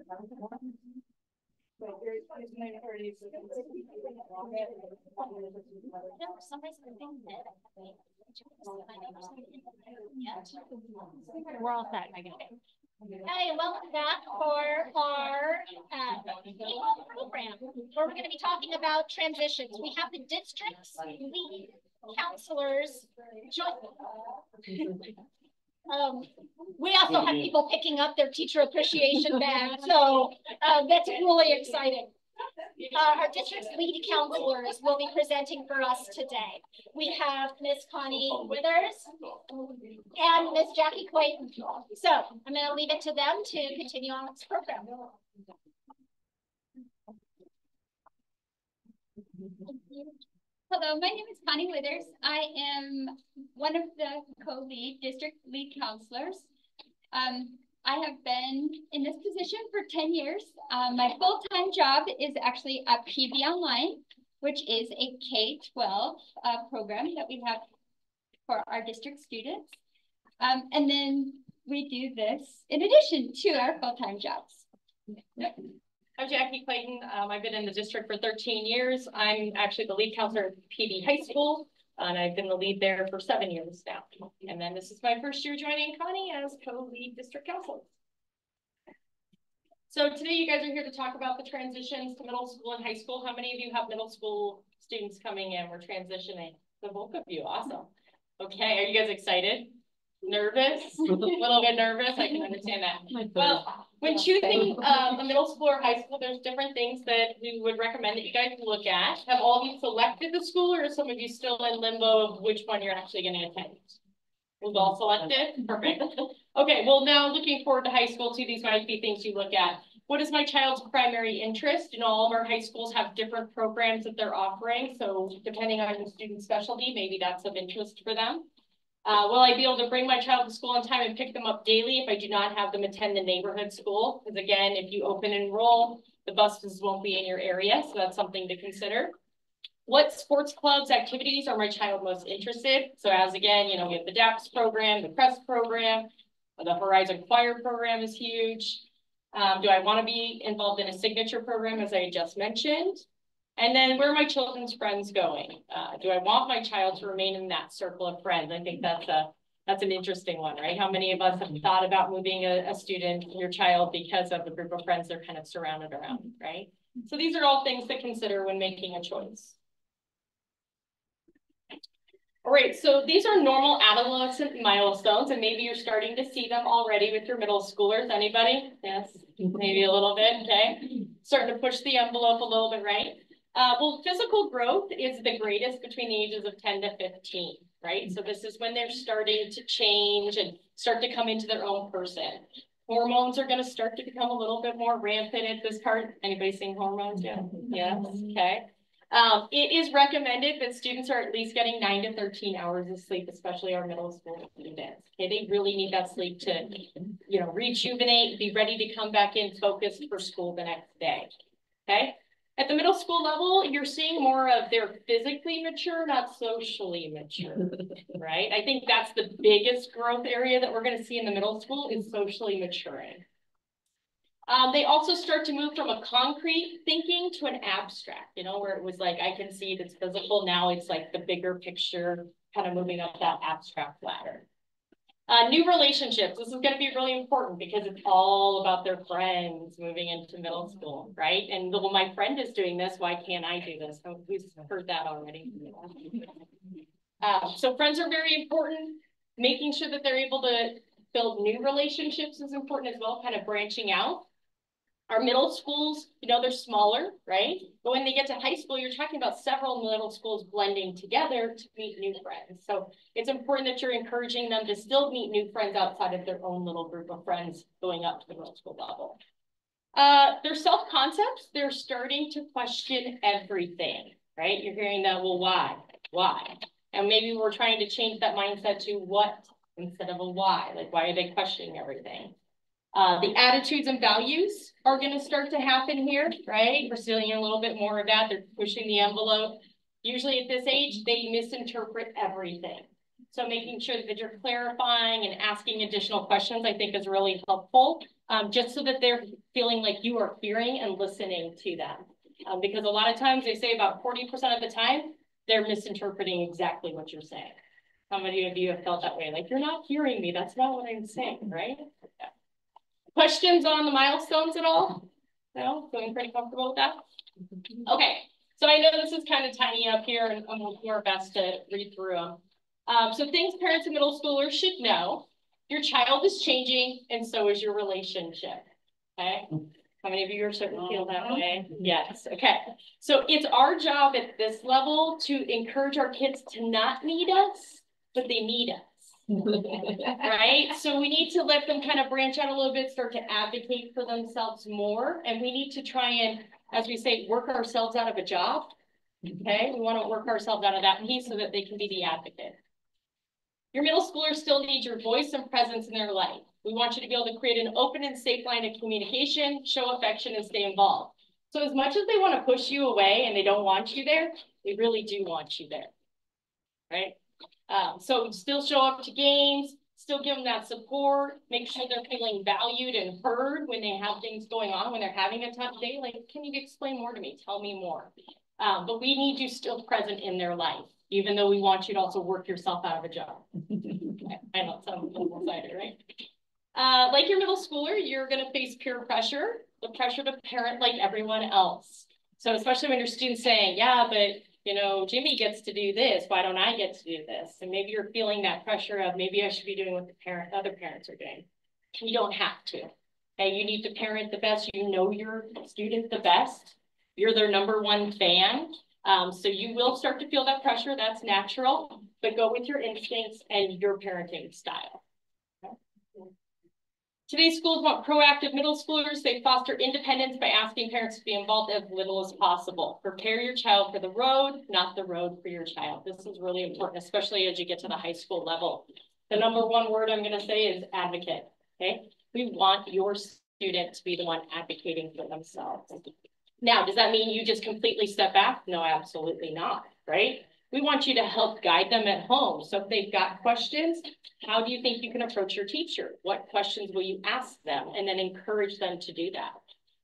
We're all set, Megan. Hey, welcome back for our program where we're going to be talking about transitions. We have the district's lead counselors join. We also have people picking up their teacher appreciation badge, so that's really exciting. Our district's lead counselors will be presenting for us today. We have Miss Koni Withers and Miss Jackie Clayton. So I'm going to leave it to them to continue on this program. Hello, my name is Koni Withers. I am one of the co-lead district lead counselors. I have been in this position for 10 years. My full-time job is actually at PV Online, which is a K-12 program that we have for our district students. And then we do this in addition to our full-time jobs. I'm Jackie Clayton. I've been in the district for 13 years. I'm actually the lead counselor at PD High School, and I've been the lead there for 7 years now. And then this is my first year joining Koni as co-lead district counselor. So today you guys are here to talk about the transitions to middle school and high school. How many of you have middle school students coming in? We're transitioning. The bulk of you, awesome. Okay, are you guys excited? Nervous? A little bit nervous, I can understand that. Well, when choosing a middle school or high school, there's different things that we would recommend that you guys look at. Have all of you selected the school, or are some of you still in limbo of which one you're actually going to attend? We've all selected? Perfect. Okay, well now looking forward to high school too, these might be things you look at. What is my child's primary interest? You know, all of our high schools have different programs that they're offering. So depending on the student specialty, maybe that's of interest for them. Will I be able to bring my child to school on time and pick them up daily if I do not have them attend the neighborhood school? Because again, if you open enroll, the buses won't be in your area. So that's something to consider. What sports clubs, activities are my child most interested? So as again, you know, we have the DAPS program, the CREST program, the Horizon Choir program is huge. Do I want to be involved in a signature program, as I just mentioned? And then where are my children's friends going? Do I want my child to remain in that circle of friends? I think that's an interesting one, right? How many of us have thought about moving a student, your child, because of the group of friends they're kind of surrounded around, right? So these are all things to consider when making a choice. All right, so these are normal adolescent milestones, and maybe you're starting to see them already with your middle schoolers. Anybody? Yes, maybe a little bit, okay? Starting to push the envelope a little bit, right? Well, physical growth is the greatest between the ages of 10 to 15, right? So this is when they're starting to change and start to come into their own person. Hormones are going to start to become a little bit more rampant at this part. Anybody seeing hormones yet? Yes, okay. It is recommended that students are at least getting 9 to 13 hours of sleep, especially our middle school students. Okay, they really need that sleep to, you know, rejuvenate, be ready to come back in focused for school the next day. Okay. At the middle school level, you're seeing more of they're physically mature, not socially mature, right? I think that's the biggest growth area that we're going to see in the middle school is socially maturing. They also start to move from a concrete thinking to an abstract, you know, where it was like, I can see it's physical. Now it's like the bigger picture, kind of moving up that abstract ladder. New relationships. This is going to be really important because it's all about their friends moving into middle school, right? And well, my friend is doing this. Why can't I do this? Oh, we've heard that already. So friends are very important. Making sure that they're able to build new relationships is important as well, kind of branching out. Our middle schools, you know, they're smaller, right? But when they get to high school, you're talking about several middle schools blending together to meet new friends. So it's important that you're encouraging them to still meet new friends outside of their own little group of friends going up to the middle school level. Their self-concepts, they're starting to question everything, right? You're hearing that, well, why? Why? And maybe we're trying to change that mindset to what instead of a why. Like, why are they questioning everything? The attitudes and values are going to start to happen here, right? We're seeing a little bit more of that. They're pushing the envelope. Usually at this age, they misinterpret everything. So making sure that you're clarifying and asking additional questions, I think, is really helpful just so that they're feeling like you are hearing and listening to them. Because a lot of times they say about 40% of the time, they're misinterpreting exactly what you're saying. How many of you have felt that way? Like, you're not hearing me. That's not what I'm saying, right? Yeah. Questions on the milestones at all? No? Feeling pretty comfortable with that? Okay. So I know this is kind of tiny up here, and we'll do our best to read through them. So things parents and middle schoolers should know. Your child is changing, and so is your relationship. Okay? How many of you are starting to feel that way? Yes. Okay. So it's our job at this level to encourage our kids to not need us, but they need us. Right? So we need to let them kind of branch out a little bit, start to advocate for themselves more. And we need to try and, as we say, work ourselves out of a job. Okay? We want to work ourselves out of that piece so that they can be the advocate. Your middle schoolers still need your voice and presence in their life. We want you to be able to create an open and safe line of communication, show affection, and stay involved. So as much as they want to push you away and they don't want you there, they really do want you there, right? So still show up to games, still give them that support, make sure they're feeling valued and heard when they have things going on, when they're having a tough day. Like, can you explain more to me? Tell me more. But we need you still present in their life, even though we want you to also work yourself out of a job. I know it sounds a little excited, right? Like your middle schooler, you're going to face peer pressure, the pressure to parent like everyone else. So especially when your student's saying, yeah, but you know, Jimmy gets to do this, why don't I get to do this? And maybe you're feeling that pressure of maybe I should be doing what the other parents are doing. You don't have to. Okay, you need to parent the best. You know your student the best. You're their #1 fan. So you will start to feel that pressure. That's natural, but go with your instincts and your parenting style. Okay? Today's schools want proactive middle schoolers. They foster independence by asking parents to be involved as little as possible. Prepare your child for the road, not the road for your child. This is really important, especially as you get to the high school level. The #1 word I'm going to say is advocate. Okay, we want your student to be the one advocating for themselves. Now, does that mean you just completely step back? No, absolutely not, right? We want you to help guide them at home. So if they've got questions, how do you think you can approach your teacher? What questions will you ask them? And then encourage them to do that.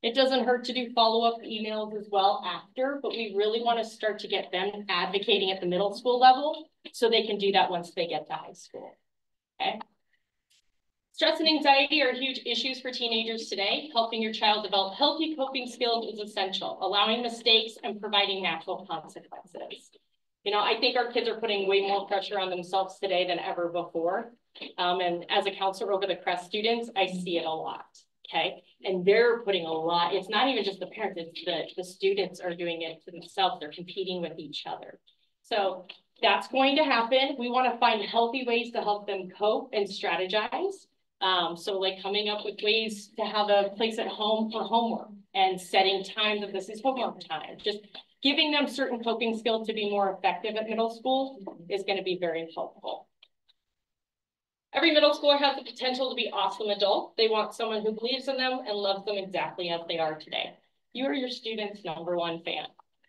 It doesn't hurt to do follow-up emails as well after, but we really want to start to get them advocating at the middle school level so they can do that once they get to high school, okay? Stress and anxiety are huge issues for teenagers today. Helping your child develop healthy coping skills is essential, allowing mistakes and providing natural consequences. You know, I think our kids are putting way more pressure on themselves today than ever before. And as a counselor over the CREST students, I see it a lot, okay? And they're putting a lot, it's not even just the parents, it's the students are doing it to themselves. They're competing with each other. So that's going to happen. We want to find healthy ways to help them cope and strategize. So like coming up with ways to have a place at home for homework and setting time that this is homework time. Just giving them certain coping skills to be more effective at middle school is going to be very helpful. Every middle schooler has the potential to be an awesome adult. They want someone who believes in them and loves them exactly as they are today. You are your student's #1 fan.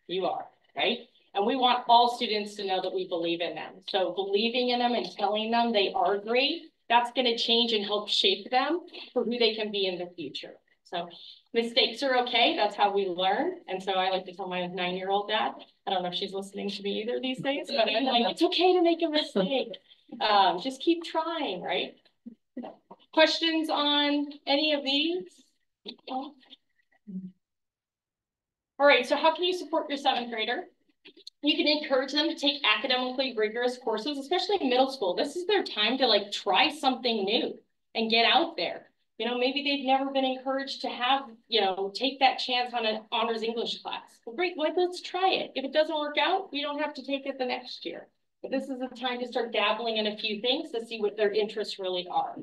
You are, right? And we want all students to know that we believe in them. So believing in them and telling them they are great, that's going to change and help shape them for who they can be in the future. So mistakes are okay. That's how we learn. And so I like to tell my 9-year-old dad, I don't know if she's listening to me either these days, but I'm like, it's okay to make a mistake. Just keep trying, right? Questions on any of these? All right, so how can you support your 7th grader? You can encourage them to take academically rigorous courses, especially in middle school. This is their time to like try something new and get out there. You know, maybe they've never been encouraged to have, you know, take that chance on an honors English class. Well, great, well, let's try it. If it doesn't work out, we don't have to take it the next year. But this is a time to start dabbling in a few things to see what their interests really are.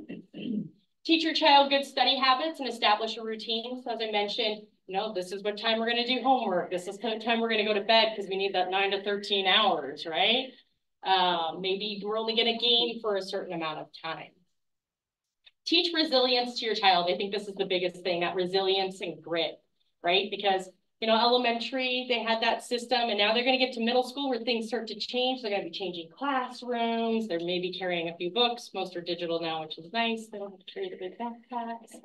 Teach your child good study habits and establish a routine. So as I mentioned, you know, this is what time we're going to do homework. This is the time we're going to go to bed because we need that 9 to 13 hours, right? Maybe we're only going to game for a certain amount of time. Teach resilience to your child. I think this is the biggest thing, that resilience and grit, right? Because You know, elementary, they had that system, and now they're going to get to middle school where things start to change. They're going to be changing classrooms. They're maybe carrying a few books. Most are digital now, which is nice. They don't have to carry the big backpacks.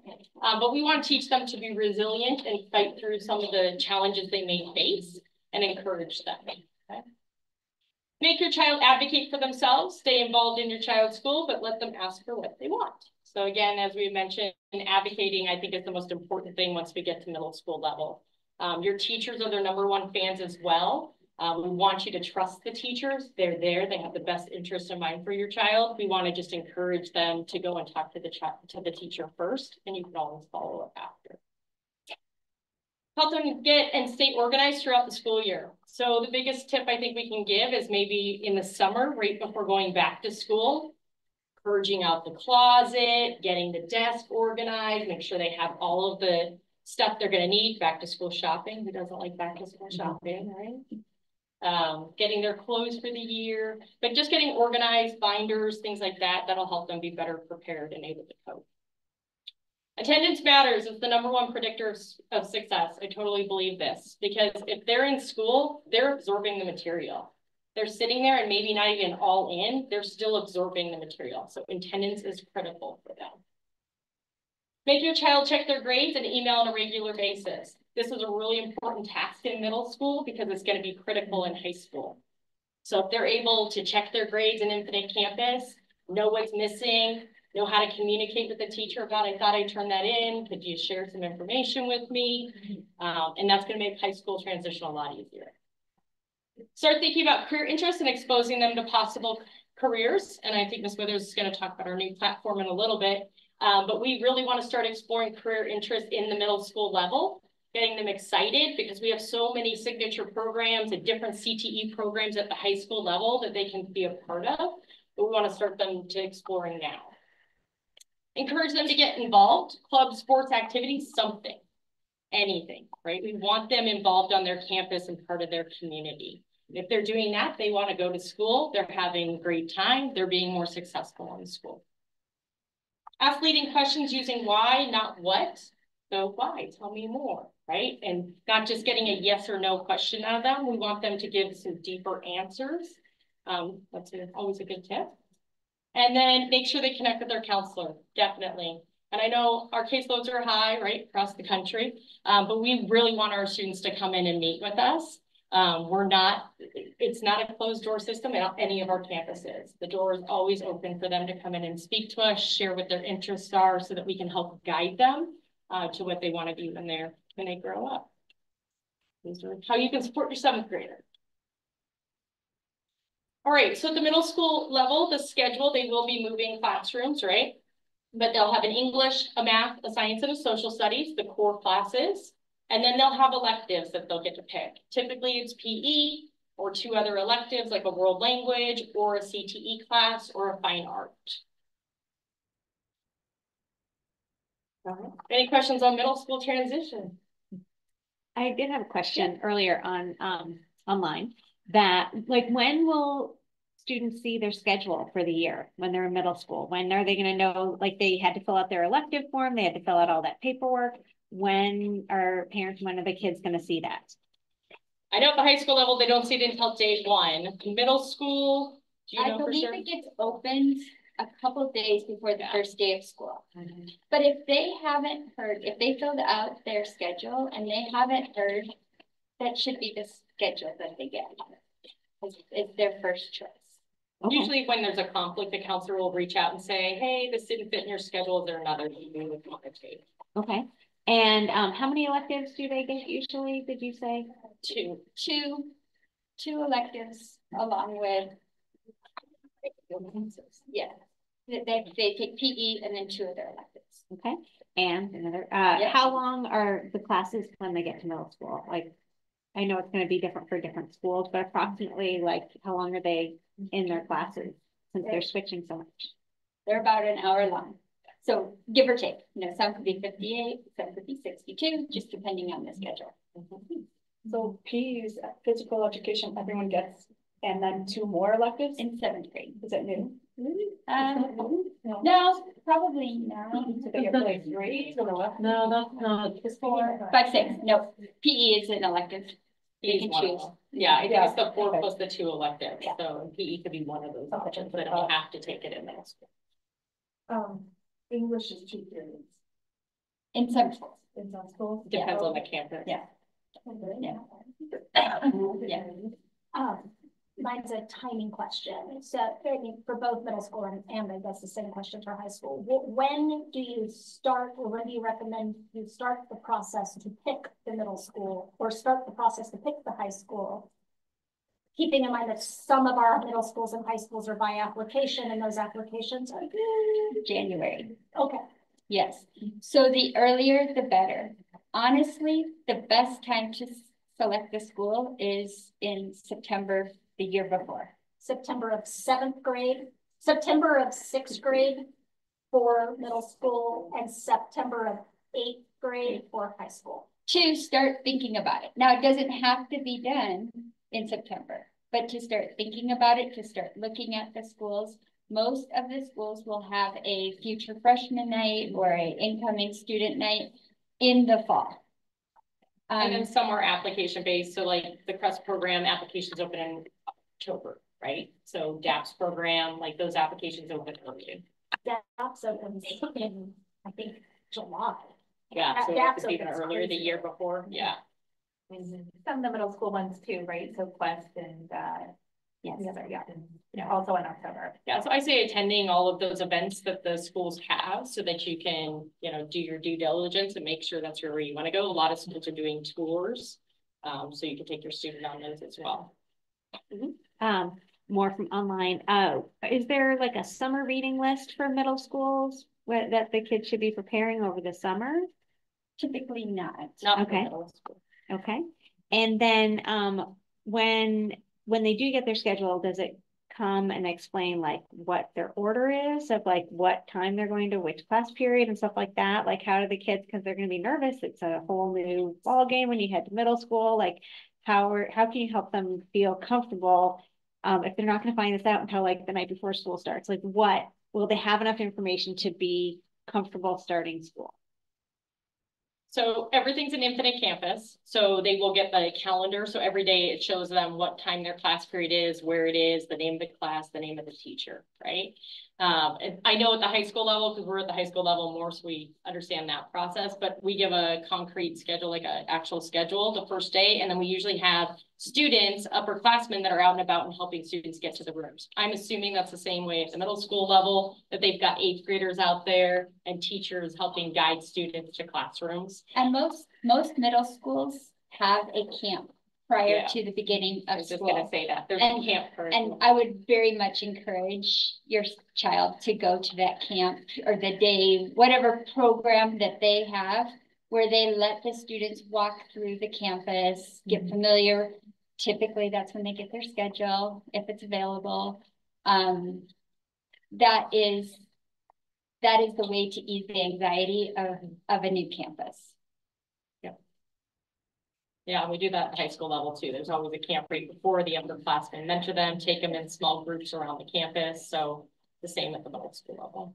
But we want to teach them to be resilient and fight through some of the challenges they may face and encourage them. Okay? Make your child advocate for themselves. Stay involved in your child's school, but let them ask for what they want. So again, as we mentioned, advocating, I think, is the most important thing once we get to middle school level. Your teachers are their #1 fans as well. We want you to trust the teachers. They're there. They have the best interest in mind for your child. We want to just encourage them to go and talk to the teacher first, and you can always follow up after. Help them get and stay organized throughout the school year. So the biggest tip I think we can give is maybe in the summer, right before going back to school, purging out the closet, getting the desk organized, make sure they have all of the stuff they're going to need. Back to school shopping. Who doesn't like back to school shopping, right? Getting their clothes for the year, but just getting organized, binders, things like that. That'll help them be better prepared and able to cope. Attendance matters. It's the #1 predictor of success. I totally believe this, because if they're in school, they're absorbing the material. They're sitting there and maybe not even all in, they're still absorbing the material. So attendance is critical for them. Make your child check their grades and email on a regular basis. This is a really important task in middle school because it's going to be critical in high school. So if they're able to check their grades in Infinite Campus, know what's missing, know how to communicate with the teacher about, I thought I turned that in, could you share some information with me? And that's going to make high school transition a lot easier. Start thinking about career interests and exposing them to possible careers. And I think Ms. Withers is going to talk about our new platform in a little bit. But we really want to start exploring career interests in the middle school level, getting them excited because we have so many signature programs and different CTE programs at the high school level that they can be a part of. But we want to start them to exploring now. Encourage them to get involved, club, sports, activities, something, anything, right? We want them involved on their campus and part of their community. If they're doing that, they want to go to school, they're having a great time, they're being more successful in school. Ask leading questions using why, not what. So why? Tell me more, right? And not just getting a yes or no question out of them. We want them to give some deeper answers. That's always a good tip. And then make sure they connect with their counselor, definitely. And I know our caseloads are high, right, across the country, but we really want our students to come in and meet with us. It's not a closed door system at any of our campuses. The door is always open for them to come in and speak to us, share what their interests are so that we can help guide them to what they want to be when they grow up. These are how you can support your 7th grader. All right, so at the middle school level, the schedule, they will be moving classrooms, right? But they'll have an English, a math, a science, and a social studies, the core classes. And then they'll have electives that they'll get to pick. Typically it's PE or 2 other electives like a world language or a CTE class or a fine art. Any questions on middle school transition? I did have a question earlier on online that, like, when will students see their schedule for the year when they're in middle school? When are they going to know, like, they had to fill out their elective form, they had to fill out all that paperwork? When are the kids going to see that? I know at the high school level, they don't see it until day 1. Middle school, do you know for sure? I believe it gets opened a couple of days before the first day of school. But if they haven't heard, if they filled out their schedule and they haven't heard, that should be the schedule that they get. It's their first choice. Okay. Usually when there's a conflict, the counselor will reach out and say, hey, this didn't fit in your schedule. Is there another you would want to take? Okay. And how many electives do they get usually, did you say? 2. Two electives along with, yeah. They take PE and then 2 other electives. Okay. And another, Yeah. How long are the classes when they get to middle school? Like, I know it's going to be different for different schools, but approximately, like, how long are they in their classes since they're switching so much? They're about an hour long. So give or take, some could be 58, some could be 62, just depending on the schedule. So PE is physical education everyone gets, and then 2 more electives? In 7th grade. Is that new? No, probably not. No, that's not. It's 4, 5, 6. No, PE is an elective. They can choose. Yeah, I think it's the 4 okay. plus the 2 electives. Yeah. So PE could be one of those Okay. options, but you have to take it in middle school. English is 2 periods. In some schools. In some schools? Depends on the campus. Yeah. Yeah. Yeah. Mine's a timing question. So I mean, for both middle school and I guess the same question for high school. When do you start, or when do you recommend you start the process to pick the middle school, or start the process to pick the high school? Keeping in mind that some of our middle schools and high schools are by application, and those applications are January. okay. Yes. So the earlier, the better. Honestly, the best time to select the school is in September the year before. September of 7th grade, September of 6th grade for middle school, and September of 8th grade for high school. To start thinking about it. Now, it doesn't have to be done in September, but to start thinking about it, to start looking at the schools. Most of the schools will have a future freshman night or an incoming student night in the fall. And then some are application based. So like the CREST program applications open in October, right? So DAPS program, like those applications open early. DAPS opens in, I think, July. Yeah, so DAPS it's even opens earlier the crazy. year before. Yeah. Some of the middle school ones too, right? So Quest and, Yes. the other, yeah, also in October. Yeah, so I say attending all of those events that the schools have so that you can, you know, do your due diligence and make sure that's where you want to go. A lot of schools are doing tours, so you can take your student on those as well. More from online. Is there like a summer reading list for middle schools that the kids should be preparing over the summer? Typically not. Not Okay. for middle school. Okay. And then when they do get their schedule, does it come and explain like what their order is of like what time they're going to which class period and stuff like that? Like how do the kids, because they're going to be nervous, it's a whole new ball game when you head to middle school, like how can you help them feel comfortable if they're not going to find this out until like the night before school starts? Like what will they have enough information to be comfortable starting school? So everything's an Infinite Campus. So they will get the calendar. So every day it shows them what time their class period is, where it is, the name of the class, the name of the teacher, right? And I know at the high school level, because we're at the high school level more, so we understand that process, but we give a concrete schedule, like an actual schedule the first day. And then we usually have students, upperclassmen that are out and about and helping students get to the rooms. I'm assuming that's the same way at the middle school level, that they've got 8th graders out there and teachers helping guide students to classrooms. And most middle schools have a camp prior to the beginning of I was just school. gonna say that. There's And- a camp for And I would very much encourage your child to go to that camp or the day, whatever program that they have, where they let the students walk through the campus, get familiar. Typically, that's when they get their schedule, if it's available. That is the way to ease the anxiety of a new campus. Yeah, we do that at high school level too. There's always a camp right before the upperclassmen. Mentor them, take them in small groups around the campus. So the same at the middle school level.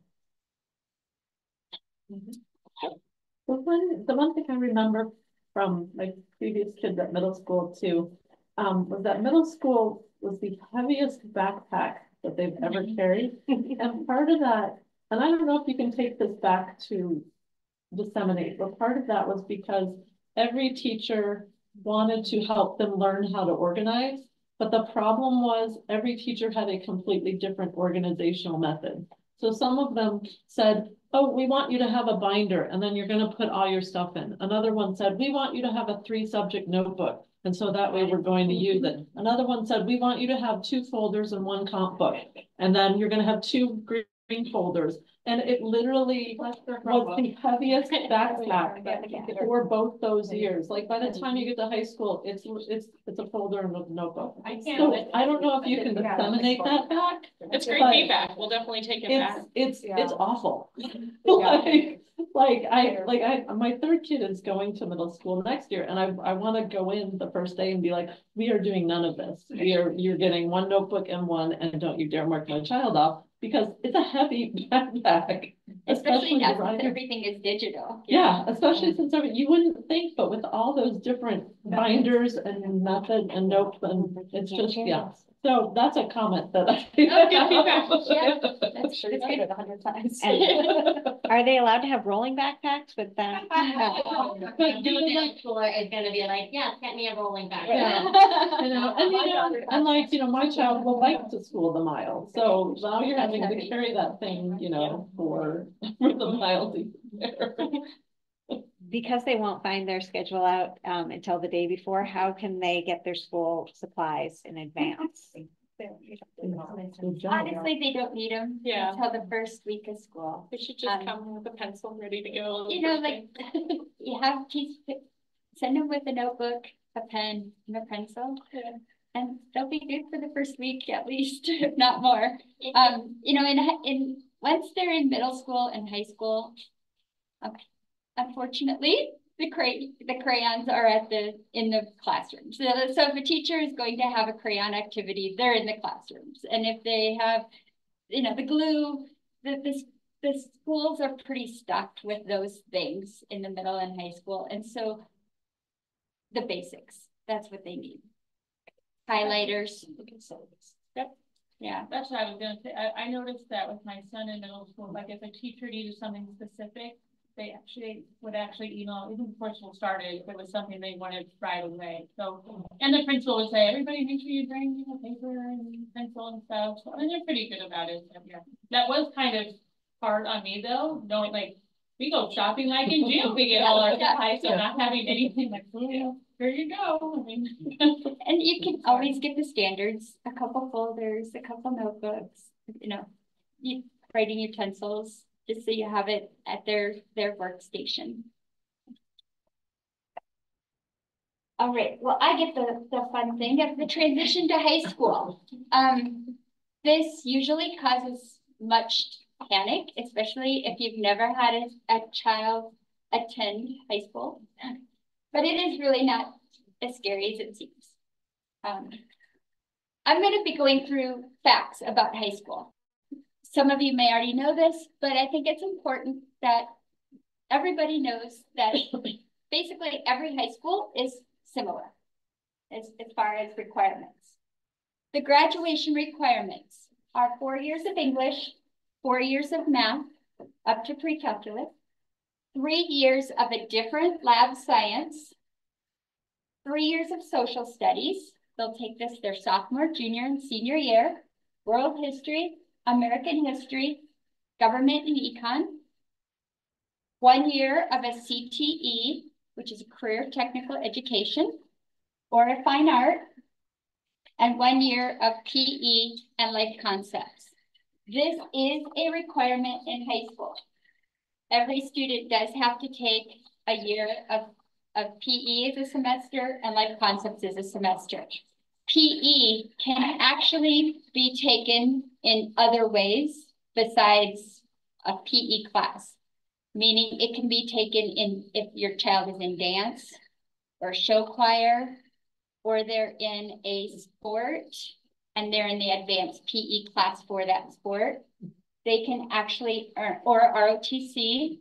The one thing I remember from my previous kids at middle school too, was that middle school was the heaviest backpack that they've ever carried. And part of that, and I don't know if you can take this back to disseminate, but part of that was because every teacher wanted to help them learn how to organize. But the problem was every teacher had a completely different organizational method. So some of them said, oh, we want you to have a binder and then you're going to put all your stuff in. Another one said, we want you to have a 3-subject notebook. And so that way we're going to use it. Another one said, we want you to have 2 folders and 1 comp book. And then you're going to have 2 green folders. And it literally was the heaviest backpack for both those years. Like by the time you get to high school, it's a folder and a notebook. So I don't know if you can disseminate that back. It's great feedback. We'll definitely take it back. It's awful. my 3rd kid is going to middle school next year, and I want to go in the first day and be like, we are doing none of this. You're getting 1 notebook and 1, and don't you dare mark my child off. because it's a heavy backpack. Especially now since riding. everything is digital. Yeah, especially since you wouldn't think, but with all those different binders and method and notes, and it's just, yeah. So that's a comment that I. Yeah, that's good 100 times. And are they allowed to have rolling backpacks with that? But doing that school is gonna be like, yeah, get me a rolling back. Yeah. And like, my child will bike to school the mile, so now you're having to carry that thing, for the mile to there. Because they won't find their schedule out until the day before, how can they get their school supplies in advance? Honestly, they don't need them Yeah. until the first week of school. They should just come with a pencil ready to go. Like you have send them with a notebook, a pen, and a pencil. Yeah. And they'll be good for the first week at least, if not more. In once they're in middle school and high school, unfortunately, the crayons are in the classrooms. So if a teacher is going to have a crayon activity, they're in the classrooms. And if they have, the glue, the schools are pretty stuck with those things in the middle and high school. And so the basics, that's what they need. Highlighters. Yep. Yeah. That's what I was gonna say. I noticed that with my son in middle school, like if a teacher needed something specific, they would email, even before school started, if it was something they wanted right away. So, and the principal would say, everybody make sure you bring, paper and pencil and stuff. So, and they're pretty good about it. So, yeah. That was kind of hard on me though, knowing like, we go shopping like in June, we get all our supplies, so not having anything like, oh, here you go. I mean, and you can always get the standards, a couple folders, a couple notebooks, you writing utensils, just so you have it at their workstation. All right, well, I get the fun thing of the transition to high school. This usually causes much panic, especially if you've never had a child attend high school. But it is really not as scary as it seems. I'm going to be going through facts about high school. Some of you may already know this, but I think it's important that everybody knows that basically every high school is similar as far as requirements. The graduation requirements are 4 years of English, 4 years of math, up to pre-calculus, 3 years of a different lab science, 3 years of social studies. They'll take this their sophomore, junior, and senior year, world history, American history, government and econ, 1 year of a CTE, which is a career technical education, or a fine art, and 1 year of PE and life concepts. This is a requirement in high school. Every student does have to take a year of PE as a semester and life concepts as a semester. PE can actually be taken in other ways besides a PE class, meaning it can be taken if your child is in dance or show choir, or they're in a sport and they're in the advanced PE class for that sport. They can actually earn, or ROTC,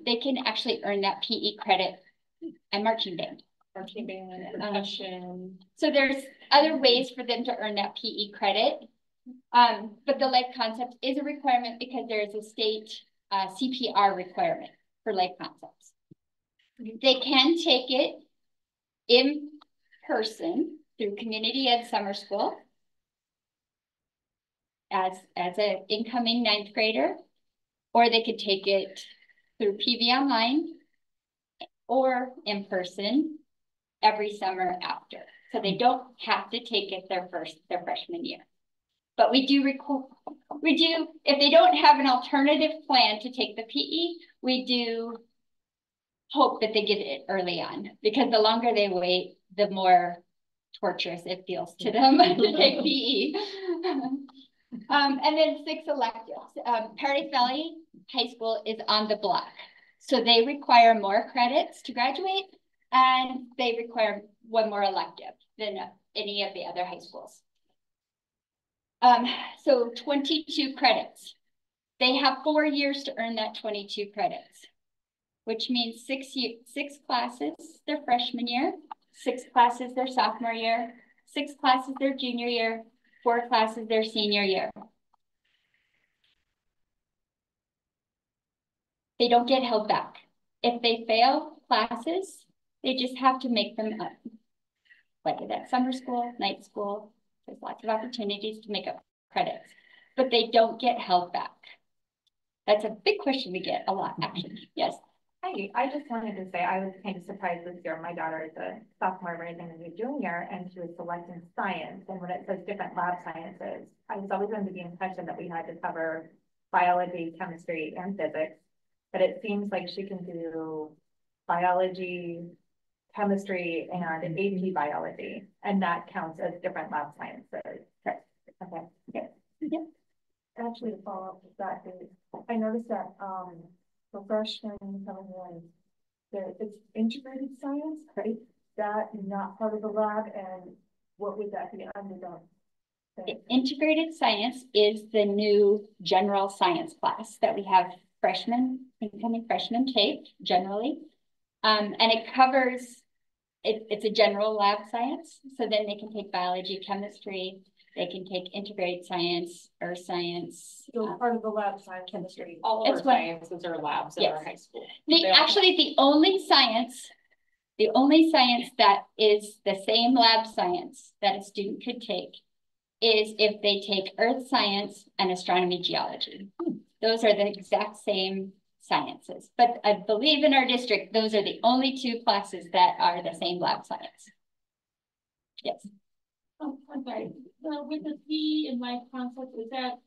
they can actually earn that PE credit and marching band. Marching band, percussion. So there's other ways for them to earn that PE credit. But the life concept is a requirement because there is a state CPR requirement for life concepts. They can take it in person through community ed summer school as an incoming 9th grader, or they could take it through PV online or in person every summer after. So they don't have to take it their freshman year. But we do, if they don't have an alternative plan to take the PE, we do hope that they get it early on, because the longer they wait, the more torturous it feels to them to take PE. And then 6 electives. Paradise Valley High School is on the block. So they require more credits to graduate, and they require 1 more elective than any of the other high schools. So 22 credits. They have 4 years to earn that 22 credits, which means six classes their freshman year, 6 classes their sophomore year, 6 classes their junior year, 4 classes their senior year. They don't get held back. If they fail classes, they just have to make them up. Whether that's summer school, night school, there's lots of opportunities to make up credits, but they don't get held back. That's a big question we get a lot, actually. Yes. Hi, I just wanted to say I was kind of surprised this year. My daughter is a sophomore rising as a junior, and she was selecting science. And when it says different lab sciences, I was always under the impression that we had to cover biology, chemistry, and physics. But it seems like she can do biology, chemistry, and AP biology, and that counts as different lab sciences. Okay. Yeah. Yeah. Actually, to follow up with that, I noticed that for freshmen coming in, it's integrated science, right? That not part of the lab, and what would that be under the integrated science is the new general science class that we have incoming freshmen take generally. And it covers, it's a general lab science. So then they can take biology, chemistry, they can take integrated science, earth science. So part of the lab science, chemistry. All of our sciences are labs in our high school. The only science that is the same lab science that a student could take is if they take earth science and astronomy geology. Those are the exact same sciences. But I believe in our district, those are the only 2 classes that are the same lab science. Yes. Oh, I'm sorry. With the P in life concepts, is that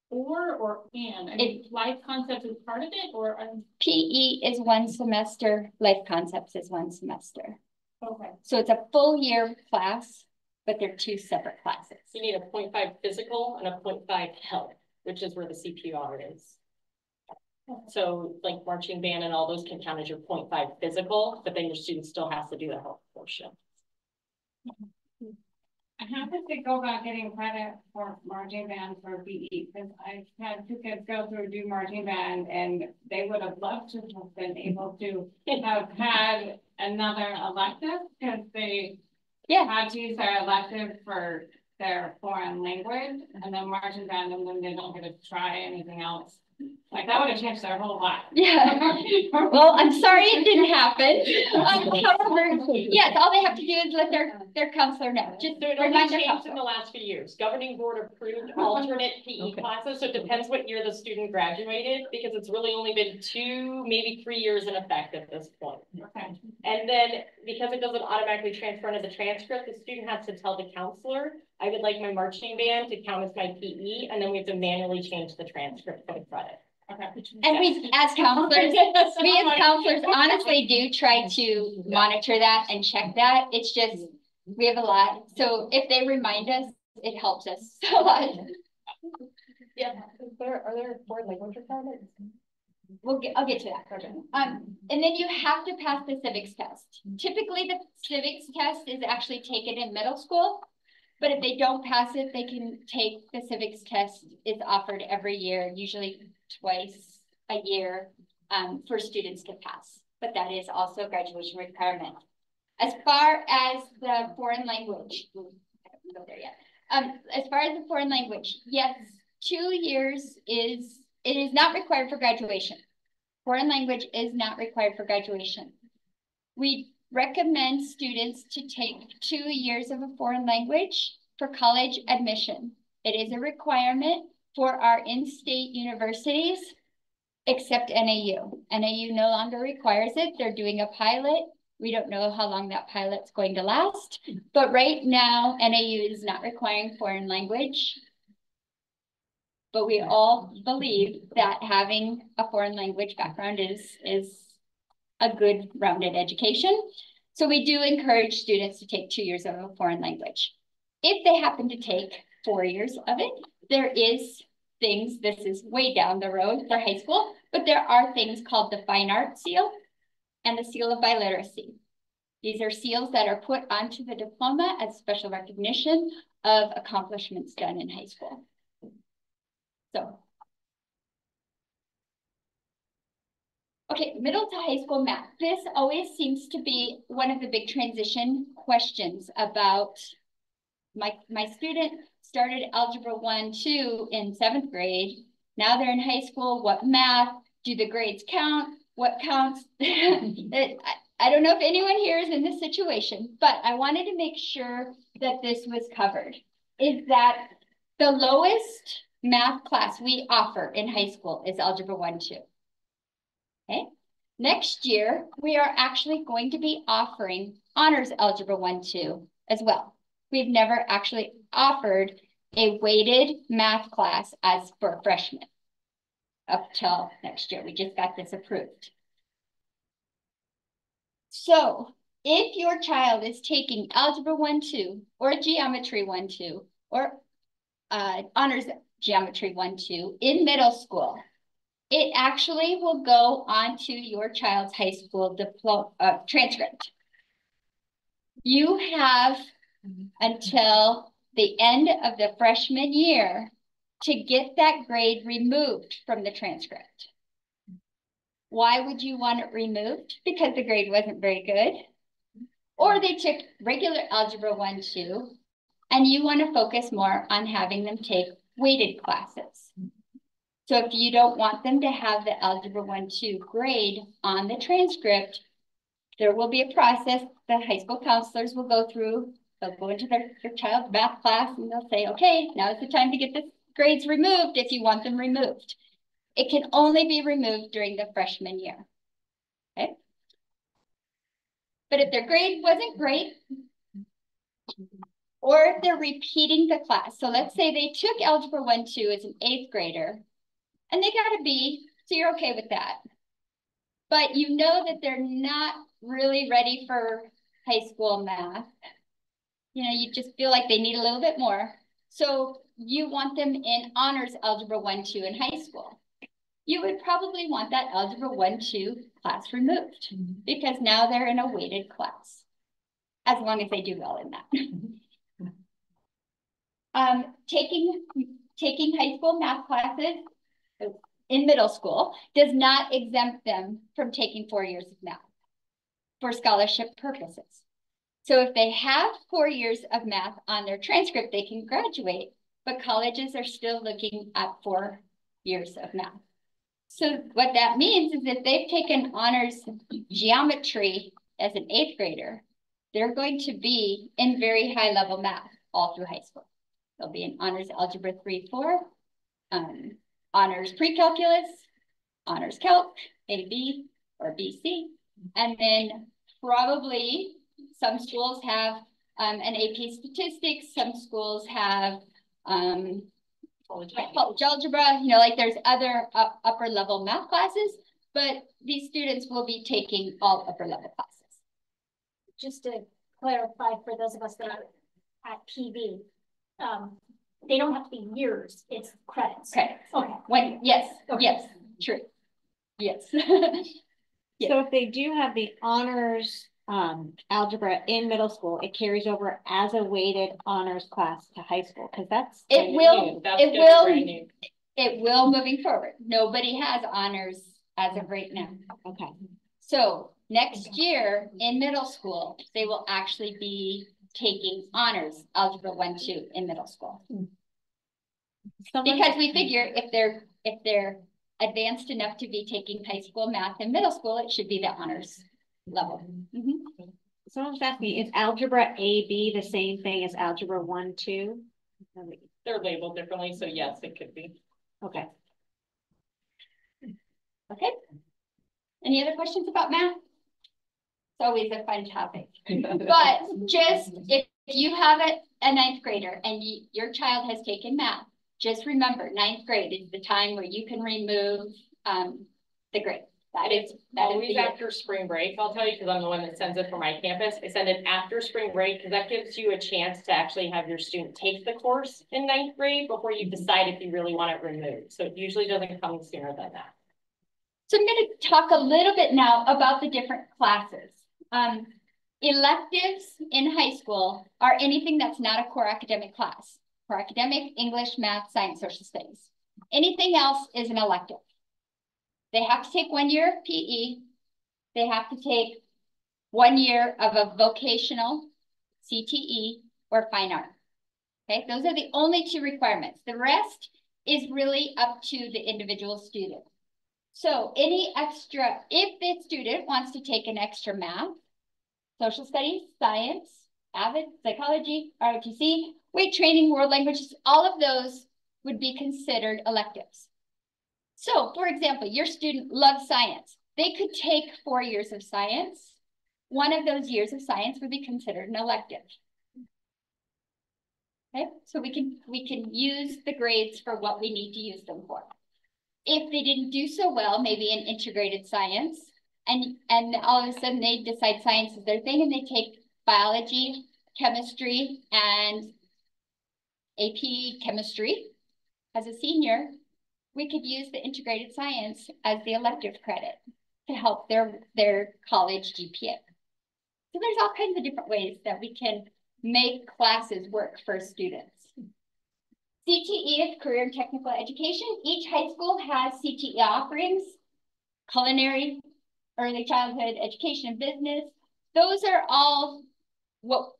or and? I mean, life concepts is part of it, or PE is 1 semester, life concepts is 1 semester. Okay. So it's a full year class, but they're 2 separate classes. You need a 0.5 physical and a 0.5 health, which is where the CPR is. So like marching band and all those can count as your 0.5 physical, but then your student still has to do the health portion. How does it go about getting credit for marching band for PE? Because I've had 2 kids go through do marching band, and they would have loved to have been able to have had another elective, because they had to use their elective for their foreign language, and then marching band, and then they don't get to try anything else. Like that would have changed their whole life. Yeah. Well, I'm sorry it didn't happen. However, yes, all they have to do is let their counselor know. Just remind their changed in the last few years. Governing board approved alternate PE classes, so it depends what year the student graduated, because it's really only been 2, maybe 3 years in effect at this point. Okay. And then because it doesn't automatically transfer into the transcript, the student has to tell the counselor, I would like my marching band to count as my PE, and then we have to manually change the transcript for the credit. Okay. And we, as counselors, honestly do try to monitor that and check that. It's just, we have a lot. So if they remind us, it helps us a lot. Yeah. Are there foreign language requirements? I'll get to that. And then you have to pass the civics test. Typically the civics test is actually taken in middle school, but if they don't pass it, they can take the civics test. It's offered every year, usually twice a year, for students to pass. But that is also a graduation requirement. As far as the foreign language, I haven't go there yet. As far as the foreign language, yes, 2 years it is not required for graduation. Foreign language is not required for graduation. We recommend students to take 2 years of a foreign language for college admission. It is a requirement for our in-state universities, except NAU. NAU no longer requires it. They're doing a pilot. We don't know how long that pilot's going to last, but right now NAU is not requiring foreign language. But we all believe that having a foreign language background is a good rounded education. So we do encourage students to take 2 years of a foreign language. If they happen to take 4 years of it, there is things, this is way down the road for high school, but there are things called the Fine Arts Seal and the Seal of Biliteracy. These are seals that are put onto the diploma as special recognition of accomplishments done in high school. So. Okay, middle to high school math. This always seems to be one of the big transition questions about my student started Algebra 1, 2 in 7th grade. Now they're in high school. What math? Do the grades count? What counts? I don't know if anyone here is in this situation, but I wanted to make sure that this was covered. Is that the lowest math class we offer in high school is Algebra 1, 2. Okay. Next year, we are actually going to be offering Honors Algebra 1, 2 as well. We've never actually offered a weighted math class as for freshmen up till next year. We just got this approved. So if your child is taking Algebra 1, 2 or Geometry 1, 2 or Honors Geometry 1, 2 in middle school, it actually will go onto your child's high school diploma transcript. You have until the end of the freshman year to get that grade removed from the transcript. Why would you want it removed? Because the grade wasn't very good. Or they took regular Algebra 1, 2, and you want to focus more on having them take weighted classes. So if you don't want them to have the Algebra 1, 2 grade on the transcript, there will be a process the high school counselors will go through. They'll go into their child's math class and they'll say, okay, now is the time to get the grades removed if you want them removed. It can only be removed during the freshman year, okay? But if their grade wasn't great, or if they're repeating the class, so let's say they took Algebra 1, 2 as an 8th grader, and they got a B, so you're okay with that. But you know that they're not really ready for high school math. You know, you just feel like they need a little bit more. So you want them in Honors Algebra 1, 2 in high school. You would probably want that Algebra 1, 2 class removed because now they're in a weighted class, as long as they do well in that. Taking high school math classes in middle school does not exempt them from taking 4 years of math for scholarship purposes. So if they have 4 years of math on their transcript, they can graduate, but colleges are still looking at 4 years of math. So what that means is if they've taken Honors Geometry as an 8th grader, they're going to be in very high level math all through high school. They'll be in Honors Algebra 3, 4, Honors Pre-Calculus, Honors Calc, AB or BC, and then probably some schools have an AP Statistics, some schools have college algebra, you know, like there's other upper level math classes, but these students will be taking all upper level classes. Just to clarify for those of us that are at PV, they don't have to be years, it's credits. Credits. Okay. Yes, okay. Yes, true. Yes. Yeah. So if they do have the honors algebra in middle school, it carries over as a weighted honors class to high school because that's it will moving forward. Nobody has honors as of right now. Okay. So next year in middle school, they will actually be taking honors algebra 1, 2 in middle school. Because we figure if they're advanced enough to be taking high school math in middle school, it should be the honors level. Someone's asking me, is algebra AB the same thing as algebra 1, 2? They're labeled differently, so yes, it could be. Okay. Okay. Any other questions about math? It's always a fun topic. But just if you have a 9th grader and your child has taken math, just remember 9th grade is the time where you can remove the grade. That is always after spring break. I'll tell you because I'm the one that sends it for my campus. I send it after spring break because that gives you a chance to actually have your student take the course in 9th grade before you decide if you really want it removed. So it usually doesn't come sooner than that. So I'm going to talk a little bit now about the different classes. Electives in high school are anything that's not a core academic class. Core academic, English, math, science, social studies. Anything else is an elective. They have to take 1 year of PE. They have to take 1 year of a vocational CTE or fine art. Okay, those are the only 2 requirements. The rest is really up to the individual student. So any extra, if the student wants to take an extra math, social studies, science, AVID, psychology, ROTC, weight training, world languages, all of those would be considered electives. So, for example, your student loves science. They could take 4 years of science. One of those years of science would be considered an elective. Okay, so we can use the grades for what we need to use them for. If they didn't do so well, maybe in integrated science, and all of a sudden they decide science is their thing and they take biology, chemistry, and AP chemistry as a senior, we could use the integrated science as the elective credit to help their college GPA. So there's all kinds of different ways that we can make classes work for students. CTE is career and technical education. Each high school has CTE offerings, culinary, early childhood education and business. Those are all what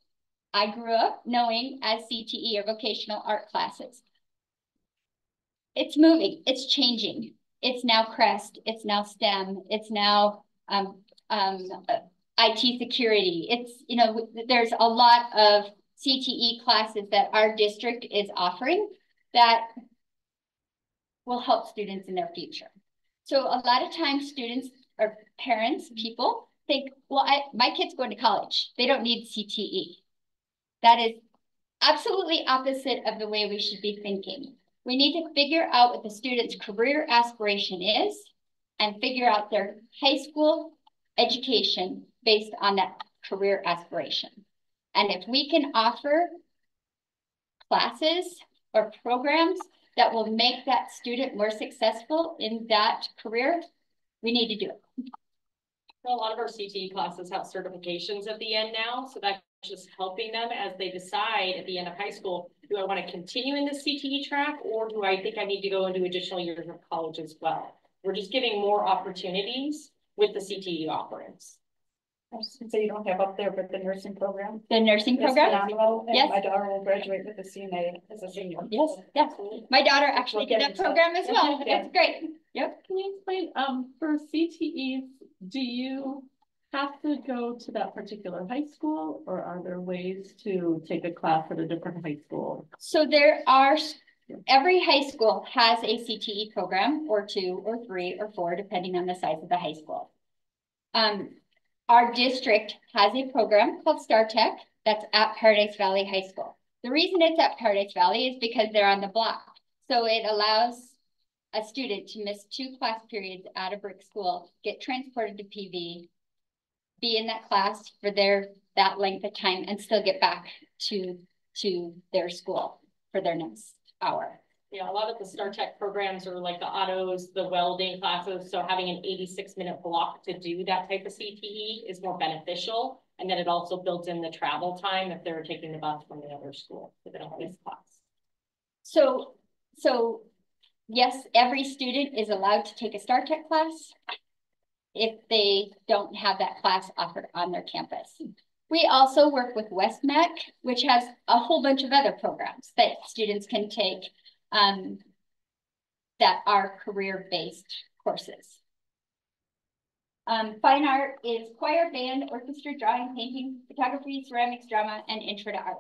I grew up knowing as CTE or vocational art classes. It's moving, it's changing. It's now CREST, it's now STEM, it's now IT security. It's, you know, there's a lot of CTE classes that our district is offering that will help students in their future. So a lot of times students or parents, people think, well, my kid's going to college. They don't need CTE. That is absolutely opposite of the way we should be thinking. We need to figure out what the student's career aspiration is and figure out their high school education based on that career aspiration. And if we can offer classes or programs that will make that student more successful in that career, we need to do it. A lot of our CTE classes have certifications at the end now, so that's just helping them as they decide at the end of high school, do I want to continue in the CTE track, or do I think I need to go into additional years of college as well? We're just giving more opportunities with the CTE offerings. So you don't have up there, but the nursing program? The nursing program? Phenomenal. And yes. My daughter will graduate with a CNA as a senior. Yes, yes. My daughter actually did that program as well. Yeah. It's great. Yep. Can you explain, for CTEs, do you have to go to that particular high school, or are there ways to take a class at a different high school? So there are, every high school has a CTE program, or 2 or 3 or 4, depending on the size of the high school. Our district has a program called StarTech that's at Paradise Valley High School. The reason it's at Paradise Valley is because they're on the block. So it allows a student to miss 2 class periods out of brick school, get transported to PV, be in that class for that length of time, and still get back to their school for their next hour. Yeah, a lot of the StarTech programs are like the autos, the welding classes. So having an 86-minute block to do that type of CTE is more beneficial. And then it also builds in the travel time if they're taking the bus from the other school, if they don't miss class. So yes, every student is allowed to take a StarTech class if they don't have that class offered on their campus. We also work with WestMech, which has a whole bunch of other programs that students can take that are career-based courses. Fine art is choir, band, orchestra, drawing, painting, photography, ceramics, drama, and intro to art.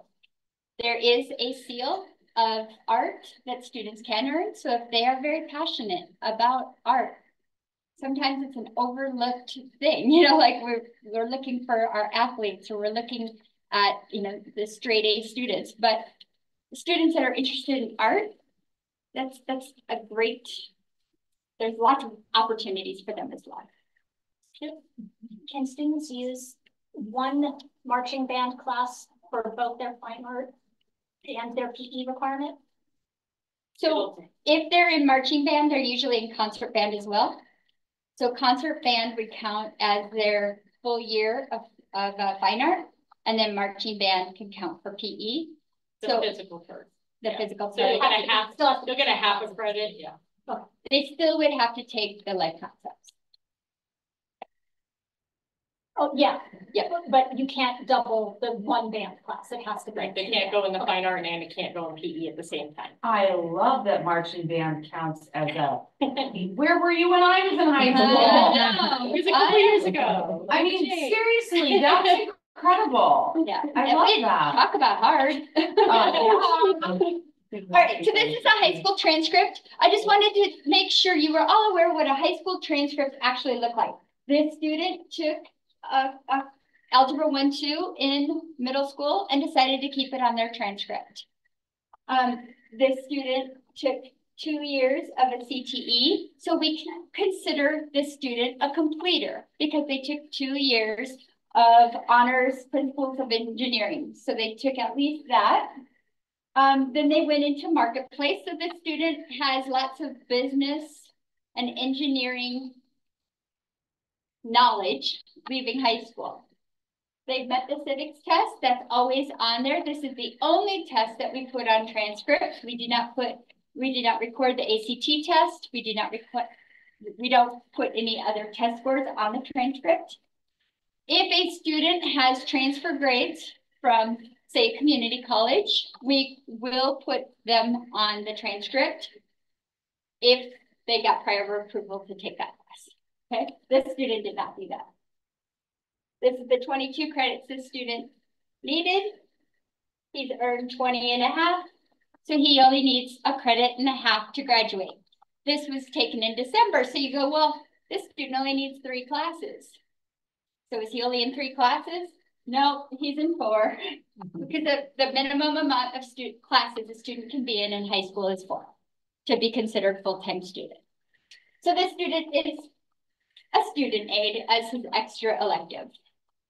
There is a seal of art that students can earn. So if they are very passionate about art, sometimes it's an overlooked thing, you know, like we're looking for our athletes, or we're looking at, you know, the straight A students, but students that are interested in art, that's a great, there's lots of opportunities for them as well. Can students use one marching band class for both their fine art and their PE requirement? So if they're in marching band, they're usually in concert band as well. So concert band would count as their full year of fine art, and then marching band can count for PE. The physical part. The physical So part. you'll get a half a credit, yeah. They still would have to take the life concepts. Oh, yeah. Yeah. But you can't double the one band class. It has to be. Right, they can't go in the fine art and it can't go in PE at the same time. I love that marching band counts as a, where were you when I was in high school? It was a couple years ago. I mean, seriously, that's incredible. Yeah. I love that. Talk about hard. Oh. All right, so this is a high school transcript. I just wanted to make sure you were all aware what a high school transcript actually looked like. This student took a Algebra 1-2 in middle school and decided to keep it on their transcript. This student took 2 years of a CTE, so we can consider this student a completer because they took 2 years of honors principles of engineering. So they took at least that. Then they went into marketplace. So this student has lots of business and engineering knowledge leaving high school. They've met the civics test. That's always on there. This is the only test that we put on transcript. We did not record the ACT test. We don't put any other test scores on the transcript. If a student has transfer grades from, say, community college, we will put them on the transcript if they got prior approval to take that class. Okay, this student did not do that. This is the 22 credits this student needed. He's earned 20 and a half, so he only needs a credit and a half to graduate. This was taken in December, so you go, well, this student only needs 3 classes. So is he only in 3 classes? No, he's in 4, because the minimum amount of classes a student can be in high school is 4 to be considered full-time student. So this student is a student aid as his extra elective.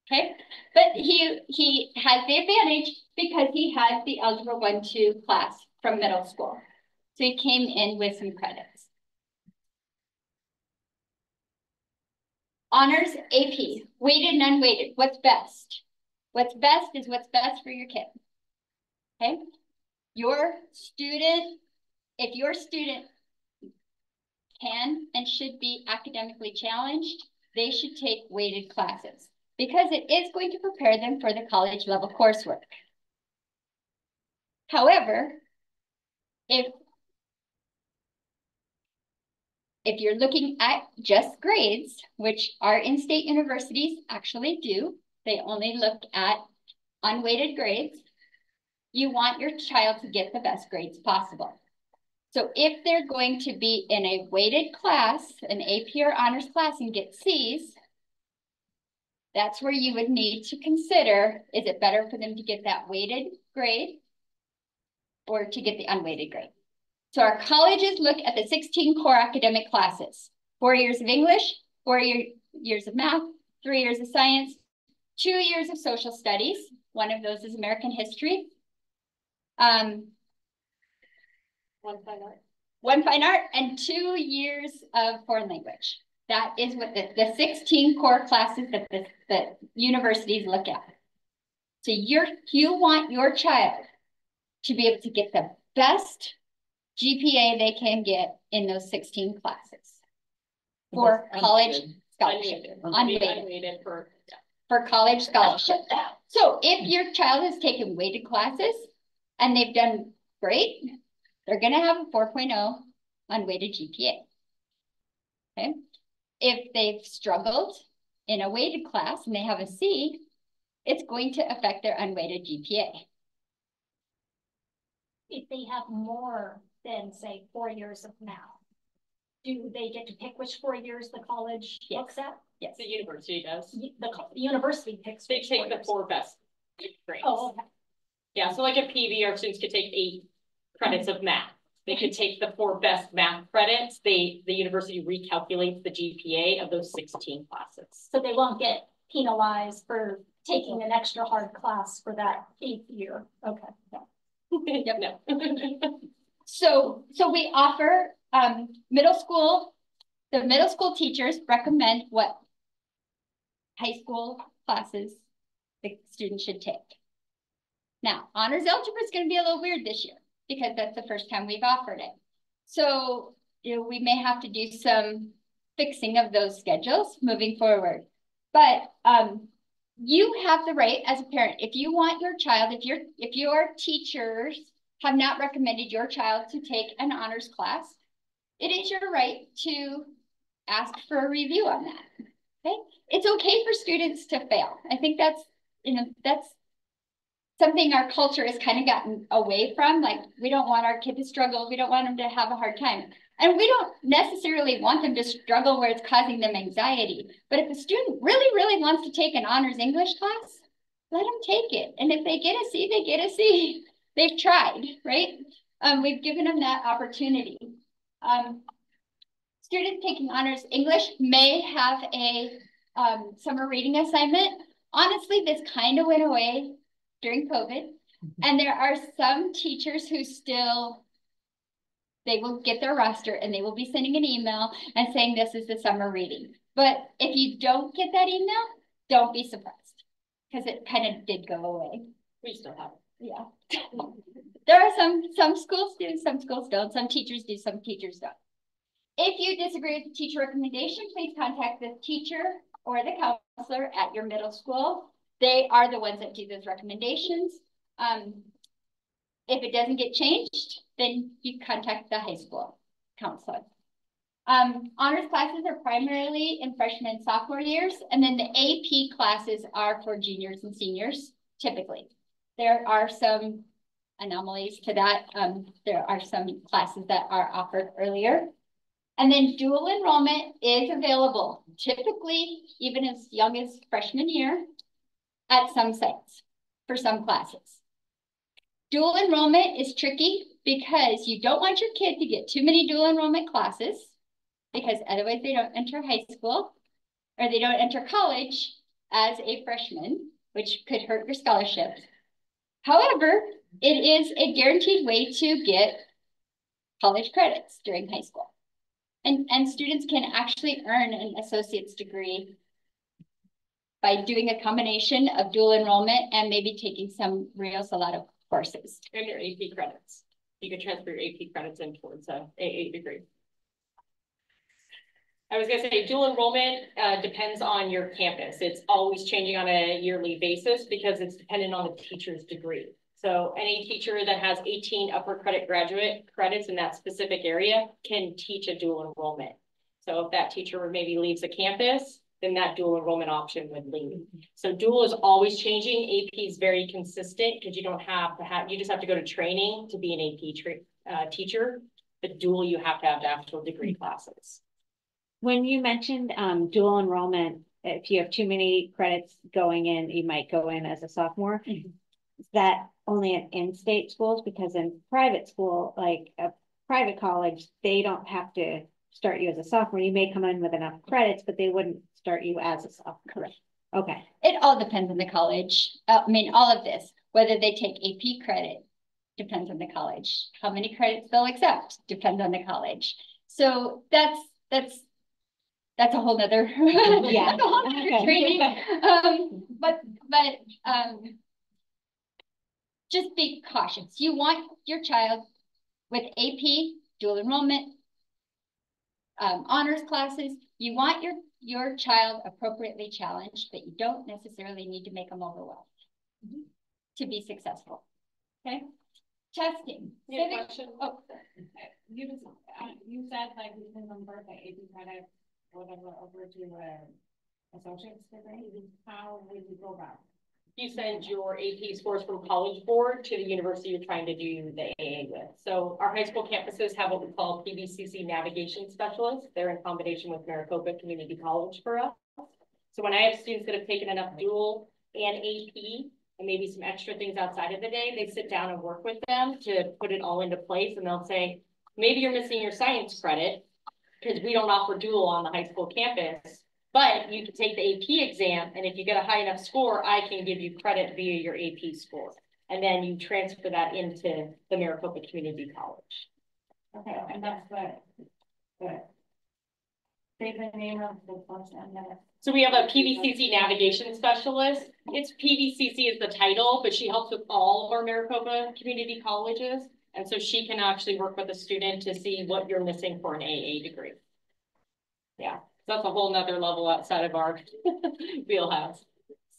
Okay, but he has the advantage because he has the Algebra 1-2 class from middle school. So he came in with some credits. Honors AP, weighted and unweighted, what's best? What's best is what's best for your kid. Okay, if your student can and should be academically challenged, they should take weighted classes, because it is going to prepare them for the college level coursework. However, if you're looking at just grades, which our in-state universities actually do, they only look at unweighted grades, you want your child to get the best grades possible. So if they're going to be in a weighted class, an AP or honors class, and get C's, that's where you would need to consider, is it better for them to get that weighted grade or to get the unweighted grade? So our colleges look at the 16 core academic classes: 4 years of English, 4 years of math, 3 years of science, 2 years of social studies. One of those is American history. One fine art. One fine art, and 2 years of foreign language. That is what the 16 core classes that the universities look at. So you want your child to be able to get the best GPA they can get in those 16 classes for college scholarship. Unweighted for college scholarship. So if your child has taken weighted classes and they've done great, they're going to have a 4.0 unweighted GPA. Okay. If they've struggled in a weighted class and they have a C, it's going to affect their unweighted GPA. If they have more than, say, 4 years of math, do they get to pick which 4 years the college looks at? Yes. The university does. The university picks. They take the 4 best grades. Oh, okay. Yeah, so like at PV, our students could take 8 credits of math. They could take the 4 best math credits. The university recalculates the GPA of those 16 classes. So they won't get penalized for taking an extra hard class for that 8th year. Okay. Yep, no. So we offer middle school. The middle school teachers recommend what high school classes the student should take. Now, honors algebra is going to be a little weird this year because that's the first time we've offered it. So, we may have to do some fixing of those schedules moving forward. But you have the right as a parent, if you want your child, if your teachers have not recommended your child to take an honors class, it is your right to ask for a review on that. Okay, it's okay for students to fail. I think that's something our culture has kind of gotten away from. Like, we don't want our kid to struggle. We don't want them to have a hard time. And we don't necessarily want them to struggle where it's causing them anxiety. But if a student really, really wants to take an honors English class, let them take it. And if they get a C, they get a C. They've tried, right? We've given them that opportunity. Students taking honors English may have a summer reading assignment. Honestly, this kind of went away during COVID. And there are some teachers who still, they will get their roster and they will be sending an email and saying this is the summer reading. But if you don't get that email, don't be surprised because it kind of did go away. We still have it. Yeah. There are some schools do, some schools don't. Some teachers do, some teachers don't. If you disagree with the teacher recommendation, please contact the teacher or the counselor at your middle school. They are the ones that do those recommendations. If it doesn't get changed, then you contact the high school counselor. Honors classes are primarily in freshman and sophomore years, and then the AP classes are for juniors and seniors, typically. There are some anomalies to that. There are some classes that are offered earlier. And then dual enrollment is available, typically even as young as freshman year at some sites for some classes. Dual enrollment is tricky because you don't want your kid to get too many dual enrollment classes because otherwise they don't enter high school or they don't enter college as a freshman, which could hurt your scholarships. However, it is a guaranteed way to get college credits during high school. And students can actually earn an associate's degree by doing a combination of dual enrollment and maybe taking some real Salado courses. And your AP credits. You can transfer your AP credits in towards a AA degree. I was going to say dual enrollment depends on your campus. It's always changing on a yearly basis because it's dependent on the teacher's degree. So any teacher that has 18 upper credit graduate credits in that specific area can teach a dual enrollment. So if that teacher maybe leaves the campus, then that dual enrollment option would leave. So dual is always changing. AP is very consistent because you don't have to have, you just have to go to training to be an AP teacher. But dual, you have to have the actual degree classes. When you mentioned dual enrollment, if you have too many credits going in, you might go in as a sophomore. Mm-hmm. Is that only in in-state schools? Because in private school, like a private college, they don't have to start you as a sophomore. You may come in with enough credits, but they wouldn't start you as a sophomore. Correct. Okay. It all depends on the college. I mean, all of this, whether they take AP credit, depends on the college. How many credits they'll accept depends on the college. So that's a whole nother, yeah. That's a whole nother training. But just be cautious. You want your child with AP, dual enrollment, honors classes. You want your child appropriately challenged, but you don't necessarily need to make them overwhelmed to be successful. Okay. Testing. Oh, you said like we can convert the AP credit, whatever, over to associate's degree. How would you go about it? You send your AP scores from College Board to the university you're trying to do the AA with. So our high school campuses have what we call PVCC navigation specialists. They're in combination with Maricopa Community College for us. So when I have students that have taken enough dual and AP and maybe some extra things outside of the day, they sit down and work with them to put it all into place. And they'll say, maybe you're missing your science credit because we don't offer dual on the high school campus. But you can take the AP exam, and if you get a high enough score, I can give you credit via your AP score. And then you transfer that into the Maricopa Community College. Okay, and that's the say the name of the person that. So we have a PVCC navigation specialist. It's PVCC is the title, but she helps with all of our Maricopa community colleges. And so she can actually work with a student to see what you're missing for an AA degree. Yeah, so that's a whole nother level outside of our wheelhouse.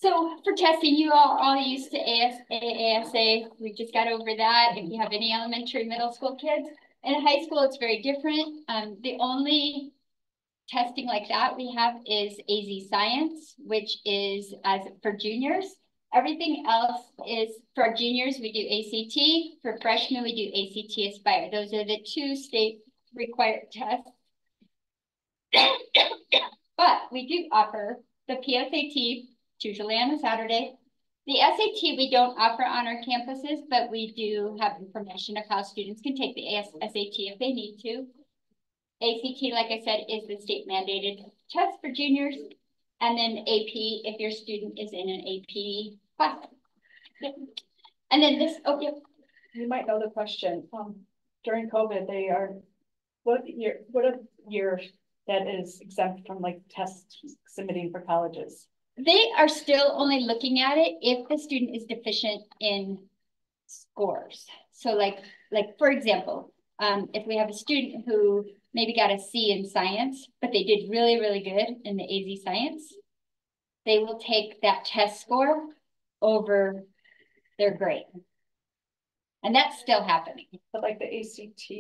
So for testing, you are all used to ASA. We just got over that. If you have any elementary, middle school kids. In high school, it's very different. The only testing like that we have is AZ Science, which is as for juniors. Everything else is for juniors, we do ACT. For freshmen, we do ACT Aspire. Those are the two state required tests. But we do offer the PSAT, usually on a Saturday. The SAT we don't offer on our campuses, but we do have information of how students can take the SAT if they need to. ACT, like I said, is the state mandated test for juniors. And then AP, if your student is in an AP class. And then this, oh, yeah. You might know the question. During COVID, what a year that is exempt from like test submitting for colleges? They are still only looking at it if the student is deficient in scores. So like for example, if we have a student who maybe got a C in science, but they did really, really good in the AZ Science, they will take that test score over their grade. And that's still happening. But like the ACT,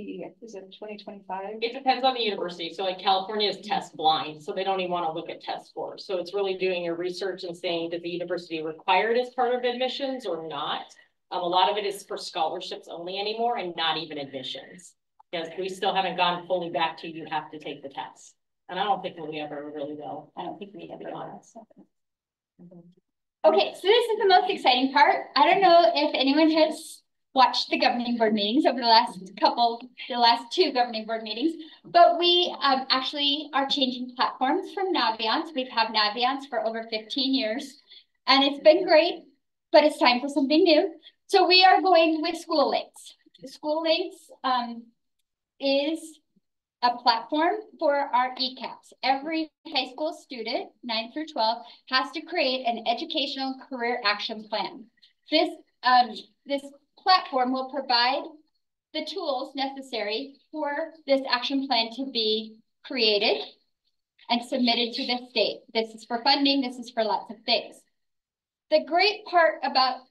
is it 2025? It depends on the university. So like California is test blind, so they don't even want to look at test scores. So it's really doing your research and saying, does the university require it as part of admissions or not? A lot of it is for scholarships only anymore and not even admissions. Because we still haven't gone fully back to you have to take the test. And I don't think we ever really will. I don't think we ever will. Okay, so this is the most exciting part. I don't know if anyone has watched the governing board meetings over the last two governing board meetings, but we actually are changing platforms from Naviance. We've had Naviance for over 15 years, and it's been great, but it's time for something new. So we are going with School Links. School Links is a platform for our ECAPs. Every high school student, 9 through 12, has to create an educational career action plan. This platform will provide the tools necessary for this action plan to be created and submitted to the state. This is for funding, this is for lots of things. The great part about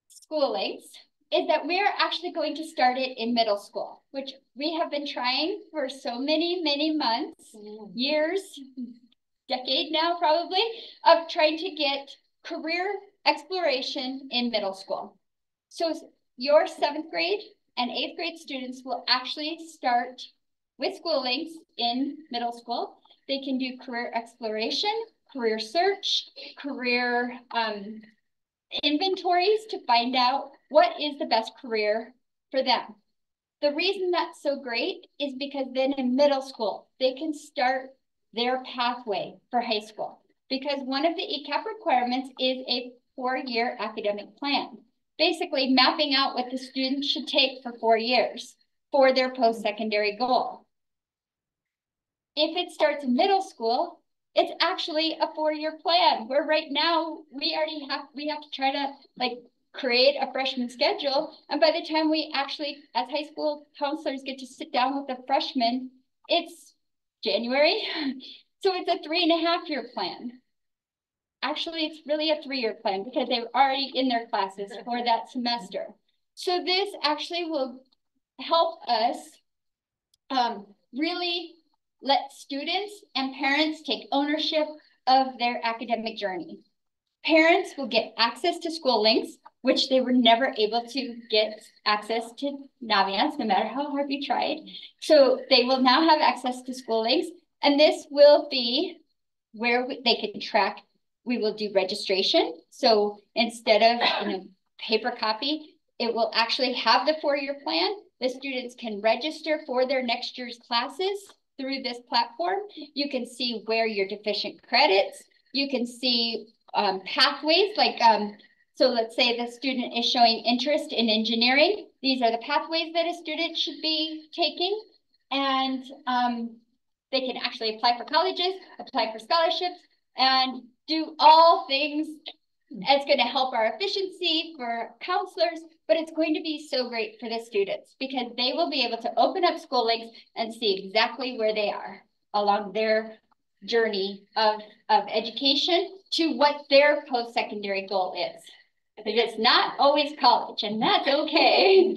School Links is that we're actually going to start it in middle school, which we have been trying for so many, many months, years, decade now probably, of trying to get career exploration in middle school. So your 7th grade and 8th grade students will actually start with School Links in middle school. They can do career exploration, career search, career inventories to find out what is the best career for them. The reason that's so great is because then in middle school, they can start their pathway for high school. Because one of the ECAP requirements is a 4-year academic plan, basically mapping out what the student should take for 4 years for their post-secondary goal. If it starts in middle school, it's actually a 4-year plan where right now we have to try to like create a freshman schedule. And by the time we actually, as high school counselors, get to sit down with the freshmen, it's January. So it's a 3.5-year plan. Actually, it's really a 3-year plan because they're already in their classes for that semester. So this actually will help us really let students and parents take ownership of their academic journey. Parents will get access to School Links, which they were never able to get access to Naviance, no matter how hard we tried. So they will now have access to School Links, and this will be where they can track. We will do registration. So instead of paper copy, it will actually have the 4-year plan. The students can register for their next year's classes through this platform. You can see where you're deficient credits. You can see pathways like, so let's say the student is showing interest in engineering. These are the pathways that a student should be taking. And They can actually apply for colleges, apply for scholarships, and do all things. It's going to help our efficiency for counselors, but it's going to be so great for the students because they will be able to open up school links and see exactly where they are along their journey of education to what their post-secondary goal is. Because it's not always college, and that's okay.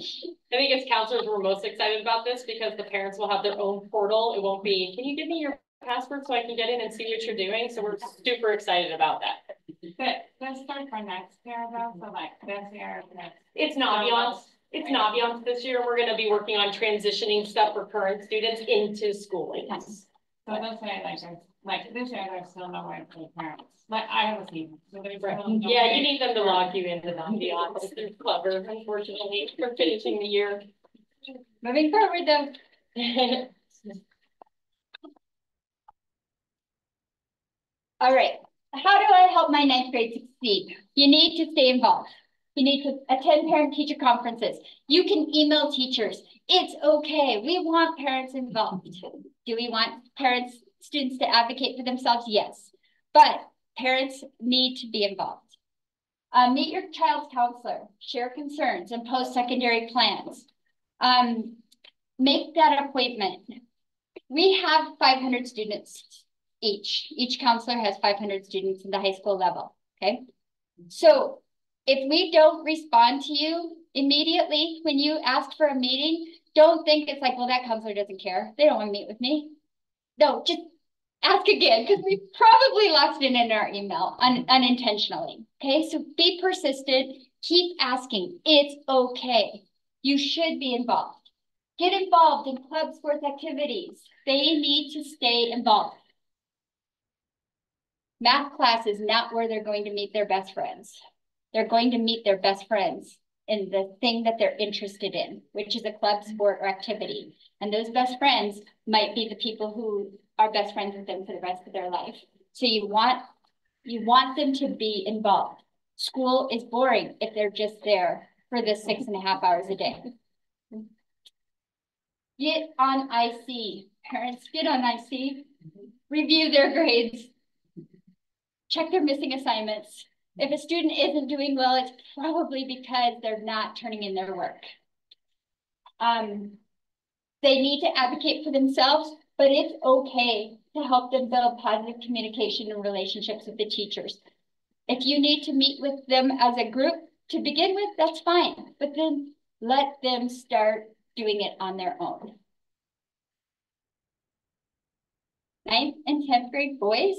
I think as counselors, we're most excited about this because the parents will have their own portal. It won't be, can you give me your password so I can get in and see what you're doing? So we're super excited about that. But let's start for next year though, so like this year, next. It's not beyond, it's not beyond this year. We're gonna be working on transitioning stuff for current students into schooling. Yes. So let's say like this year, there's still no way for the parents. Like I have a team, so there's still no Yeah, way. you need them to log you into the beyond. They're clever, unfortunately, for finishing the year. Moving forward though. All right. How do I help my ninth grade succeed? You need to stay involved. You need to attend parent-teacher conferences. You can email teachers. It's okay. We want parents involved. Do we want students to advocate for themselves? Yes. But parents need to be involved. Meet your child's counselor. Share concerns and post-secondary plans. Make that appointment. We have 500 students each. Each counselor has 500 students in the high school level, okay? So if we don't respond to you immediately when you ask for a meeting, don't think it's like, well, that counselor doesn't care. They don't want to meet with me. No, just ask again because we probably lost it in our email unintentionally, okay? So be persistent, keep asking. It's okay. You should be involved. Get involved in club sports activities. They need to stay involved. Math class is not where they're going to meet their best friends. They're going to meet their best friends in the thing that they're interested in, which is a club sport or activity. And those best friends might be the people who are best friends with them for the rest of their life. So you want them to be involved. School is boring if they're just there for the 6.5 hours a day. Get on IC. Parents, get on IC. Review their grades. Check their missing assignments. If a student isn't doing well, it's probably because they're not turning in their work. They need to advocate for themselves, but it's okay to help them build positive communication and relationships with the teachers. If you need to meet with them as a group to begin with, that's fine, but then let them start doing it on their own. 9th and 10th grade boys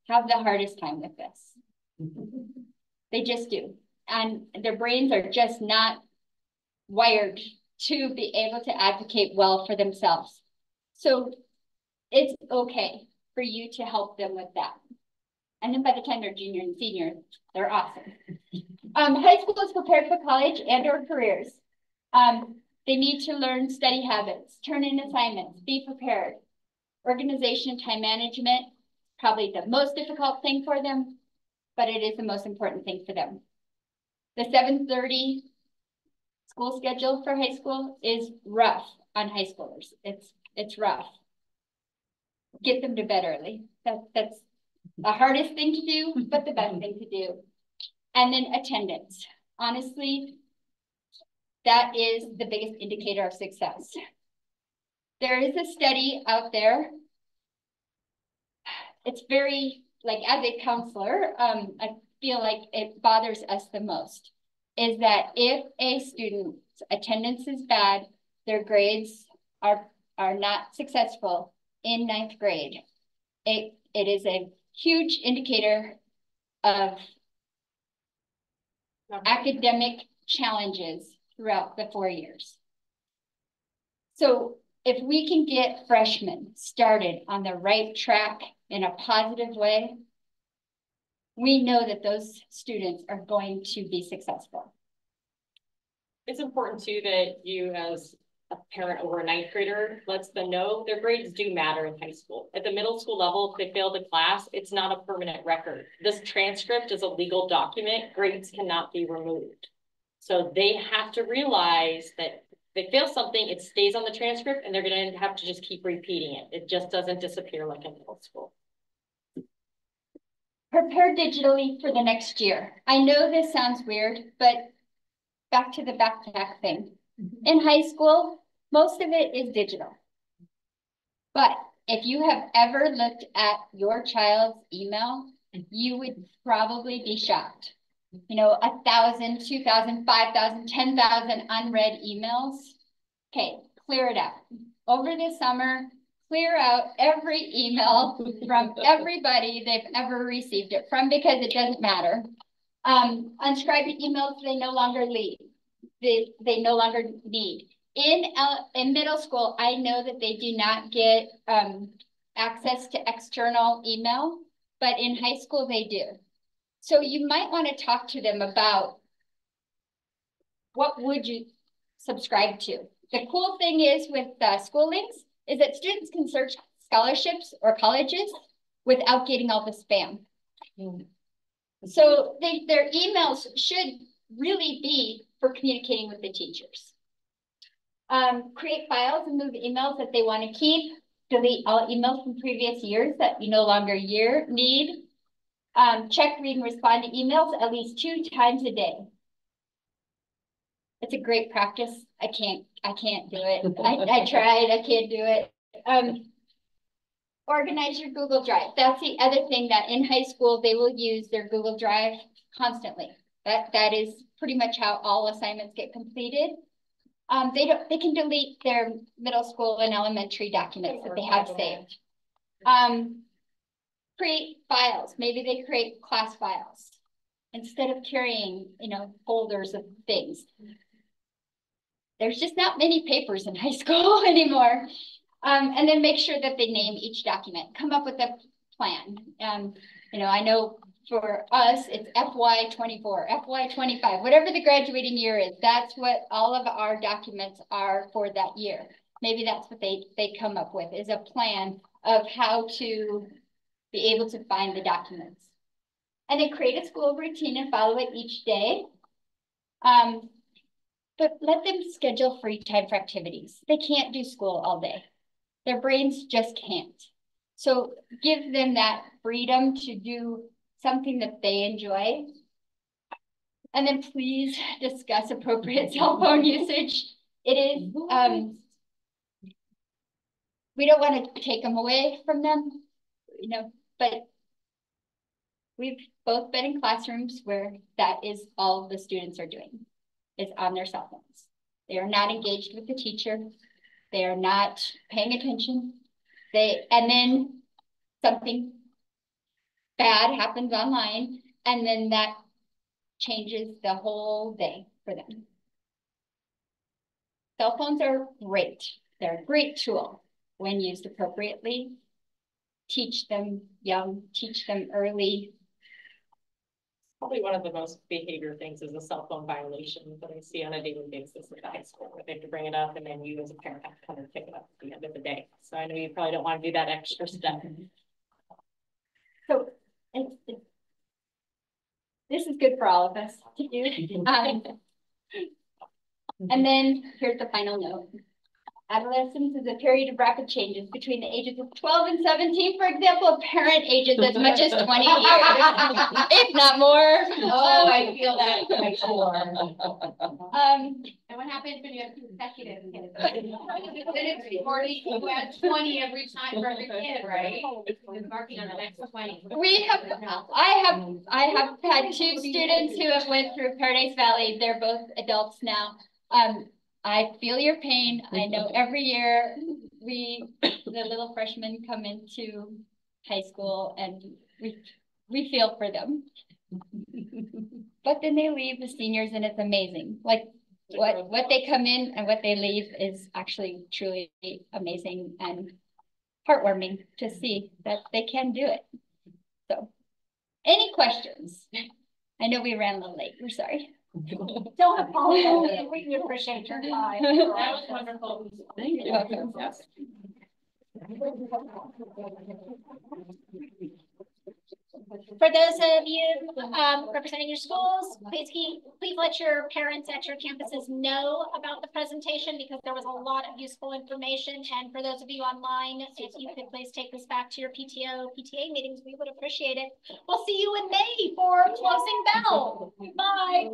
have the hardest time with this. They just do. And their brains are just not wired to be able to advocate well for themselves. So it's okay for you to help them with that. And then by the time they're junior and senior, they're awesome. High school is prepared for college and or careers. They need to learn study habits, turn in assignments, be prepared. Organization, time management, probably the most difficult thing for them, but it is the most important thing for them. The 7:30 school schedule for high school is rough on high schoolers. It's rough. Get them to bed early. That's the hardest thing to do, but the best thing to do. And then attendance. Honestly, that is the biggest indicator of success. There is a study out there. It's very, like as a counselor, I feel like it bothers us the most, is that if a student's attendance is bad, their grades are not successful in 9th grade, it is a huge indicator of academic challenges throughout the 4 years. So if we can get freshmen started on the right track in a positive way, we know that those students are going to be successful. It's important too that you as a parent over a 9th grader lets them know their grades do matter in high school. At the middle school level, if they failed a class, it's not a permanent record. This transcript is a legal document. Grades cannot be removed. So they have to realize that If they fail something, it stays on the transcript and they're gonna have to just keep repeating it. It just doesn't disappear like in middle school. Prepare digitally for the next year. I know this sounds weird, but back to the backpack thing. In high school, most of it is digital. But if you have ever looked at your child's email, you would probably be shocked. You know, 1,000, 2,000, 5,000, 10,000 unread emails. Okay, clear it out. Over the summer, clear out every email from everybody they've ever received it from, because it doesn't matter. Unscribed emails they no longer need. They no longer need. In middle school, I know that they do not get access to external email, but in high school they do. So you might want to talk to them about what would you subscribe to. The cool thing is with school links is that students can search scholarships or colleges without getting all the spam. So their emails should really be for communicating with the teachers. Create files and move emails that they want to keep. Delete all emails from previous years that you no longer need. Check, read, and respond to emails at least 2 times a day. It's a great practice. I can't do it. I tried, I can't do it. Organize your Google Drive. That's the other thing that in high school, they will use their Google Drive constantly. That is pretty much how all assignments get completed. They can delete their middle school and elementary documents that they have saved. Create files. Maybe they create class files instead of carrying, folders of things. There's just not many papers in high school anymore. And then make sure that they name each document. Come up with a plan. I know for us, it's FY24, FY25, whatever the graduating year is, that's what all of our documents are for that year. Maybe that's what they come up with, is a plan of how to be able to find the documents. And then create a school routine and follow it each day. But let them schedule free time for activities. They can't do school all day. Their brains just can't. So give them that freedom to do something that they enjoy. And then please discuss appropriate cell phone usage. It is, we don't want to take them away from them, but we've both been in classrooms where that is all the students are doing, is on their cell phones. They are not engaged with the teacher. They are not paying attention. And then something bad happens online, and then that changes the whole day for them. Cell phones are great. They're a great tool when used appropriately. Teach them young, teach them early. Probably one of the most behavior things is a cell phone violation that I see on a daily basis at the high school, where they have to bring it up and then you as a parent have to come and pick it up at the end of the day. So I know you probably don't want to do that extra step. So this is good for all of us to do. And then here's the final note. Adolescence is a period of rapid changes between the ages of 12 and 17. For example, a parent ages as much as 20 years, if not more. Oh, I feel that for sure. And what happens when you have consecutive kids? Then it's 40, you add 20 every time for every kid, right? It's marking on the next 20. I have had 2 students who have went through Paradise Valley. They're both adults now. I feel your pain. I know every year the little freshmen come into high school and we feel for them. But then they leave the seniors and it's amazing. Like what they come in and what they leave is actually truly amazing and heartwarming to see that they can do it. So any questions? I know we ran a little late. We're sorry. Don't apologize. We appreciate your time. That was wonderful. Thank you. Yes. For those of you representing your schools, please let your parents at your campuses know about the presentation because there was a lot of useful information. And for those of you online, if you could please take this back to your PTA meetings, we would appreciate it. We'll see you in May for closing bell. Bye.